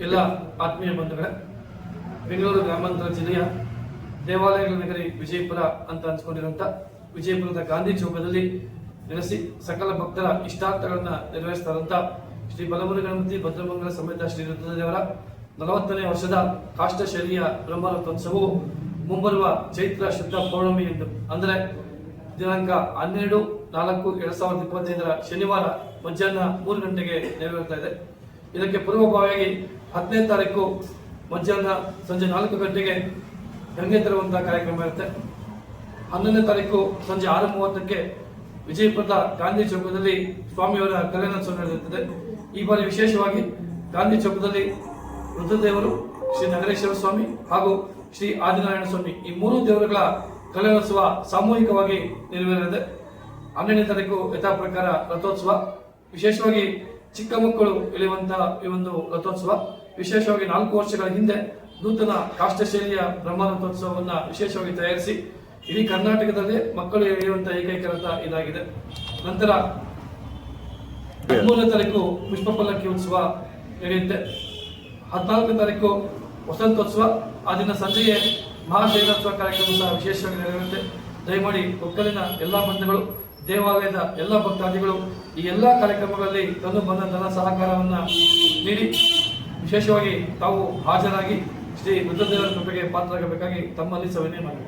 ಎಲ್ಲ ಆತ್ಮೀಯ ಬಂಧುಗಳೇ, ಬೆಂಗಳೂರು ಗ್ರಾಮಾಂತರ ಜಿಲ್ಲೆಯ ದೇವಾಲಯಗಳ ನಗರಿ ವಿಜಯಪುರ ಅಂತ ಅನ್ಸ್ಕೊಂಡಿರುವಂತ ವಿಜಯಪುರದ ಗಾಂಧಿ ಚೌಕದಲ್ಲಿ ನೆಲೆಸಿ ಸಕಲ ಭಕ್ತರ ಇಷ್ಟಾರ್ಥಗಳನ್ನ ನೆರವೇರಿಸ್ತಾರಂತ ಶ್ರೀ ಬಲಮುರಿ ಗಣಪತಿ ಭದ್ರಮಂಗಲ ಸಮೇತ ಶ್ರೀ ರುದ್ರದೇವರ 40ನೇ ವರ್ಷದ ಕಾಷ್ಟಶೈಲಿಯ ಬ್ರಹ್ಮರಥೋತ್ಸವವು ಮುಂಬರುವ ಚೈತ್ರ ಶುದ್ಧ ಪೌರ್ಣಮಿ ಎಂದು ಅಂದರೆ ದಿನಾಂಕ 12/4/2025 ಶನಿವಾರ ಮಧ್ಯಾಹ್ನ 3 ಗಂಟೆಗೆ ನೆರವೇರ್ತಾ ಇದೆ. ಇದಕ್ಕೆ ಪೂರ್ವಭಾವಿಯಾಗಿ 10ನೇ ತಾರೀಕು ಮಧ್ಯಾಹ್ನ ಸಂಜೆ 4 ಗಂಟೆಗೆ ಗಂಗೆ ತರುವಂತಹ ಕಾರ್ಯಕ್ರಮ ಇರುತ್ತೆ. 11ನೇ ತಾರೀಕು ಸಂಜೆ 6:30ಕ್ಕೆ ವಿಜಯಪುರದ ಗಾಂಧಿ ಚೌಕದಲ್ಲಿ ಸ್ವಾಮಿಯವರ ಕಲ್ಯಾಣೋತ್ಸವ ನಡೆಯುತ್ತದೆ. ಈ ಬಾರಿ ವಿಶೇಷವಾಗಿ ಗಾಂಧಿ ಚೌಕದಲ್ಲಿ ರುದ್ರದೇವರು, ಶ್ರೀ ನಗರೇಶ್ವರ ಸ್ವಾಮಿ ಹಾಗೂ ಶ್ರೀ ಆದಿನಾರಾಯಣ ಸ್ವಾಮಿ ಈ 3 ದೇವರುಗಳ ಕಲ್ಯಾಣೋತ್ಸವ ಸಾಮೂಹಿಕವಾಗಿ ನೆರವೇರಿದೆ. 12ನೇ ತಾರೀಕು ಯಥಾ ಪ್ರಕಾರ ರಥೋತ್ಸವ, ವಿಶೇಷವಾಗಿ ಚಿಕ್ಕ ಮಕ್ಕಳು ಇಳಿಯುವಂತಹ ಈ ಒಂದು ರಥೋತ್ಸವ ವಿಶೇಷವಾಗಿ 4 ವರ್ಷಗಳ ಹಿಂದೆ ನೂತನ ಕಾಷ್ಟಶೈಲಿಯ ಬ್ರಹ್ಮರಥೋತ್ಸವವನ್ನ ವಿಶೇಷವಾಗಿ ತಯಾರಿಸಿ ಇಡೀ ಕರ್ನಾಟಕದಲ್ಲಿ ಮಕ್ಕಳು ಎಳೆಯುವಂತಹ ಏಕೈಕ ರಥ ಇದಾಗಿದೆ. ನಂತರ 13ನೇ ತಾರೀಕು ಪುಷ್ಪ ಪಲ್ಲಕ್ಕಿ ಉತ್ಸವ ನಡೆಯುತ್ತೆ. 14ನೇ ತಾರೀಕು ವಸಂತೋತ್ಸವ, ಆ ದಿನ ಸಂಜೆಯೇ ಮಹಾಶೈಲೋತ್ಸವ ಕಾರ್ಯಕ್ರಮ ಸಹ ವಿಶೇಷವಾಗಿ ನಡೆಯುತ್ತೆ. ದಯಮಾಡಿ ಒಕ್ಕಲಿನ ಎಲ್ಲ ಬಂಧುಗಳು, ದೇವಾಲಯದ ಎಲ್ಲ ಭಕ್ತಾದಿಗಳು ಈ ಎಲ್ಲ ಕಾರ್ಯಕ್ರಮಗಳಲ್ಲಿ ತನ್ನ ಬಂದ ಧನ ಸಹಕಾರವನ್ನ ನೀಡಿ ವಿಶೇಷವಾಗಿ ತಾವು ಹಾಜರಾಗಿ ಶ್ರೀ ರುದ್ರದೇವರ ಕೃಪೆಗೆ ಪಾತ್ರರಾಗಬೇಕಾಗಿ ತಮ್ಮಲ್ಲಿ ಸವಿನಯ ಮಾಡಿ.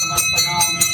समर्पयामि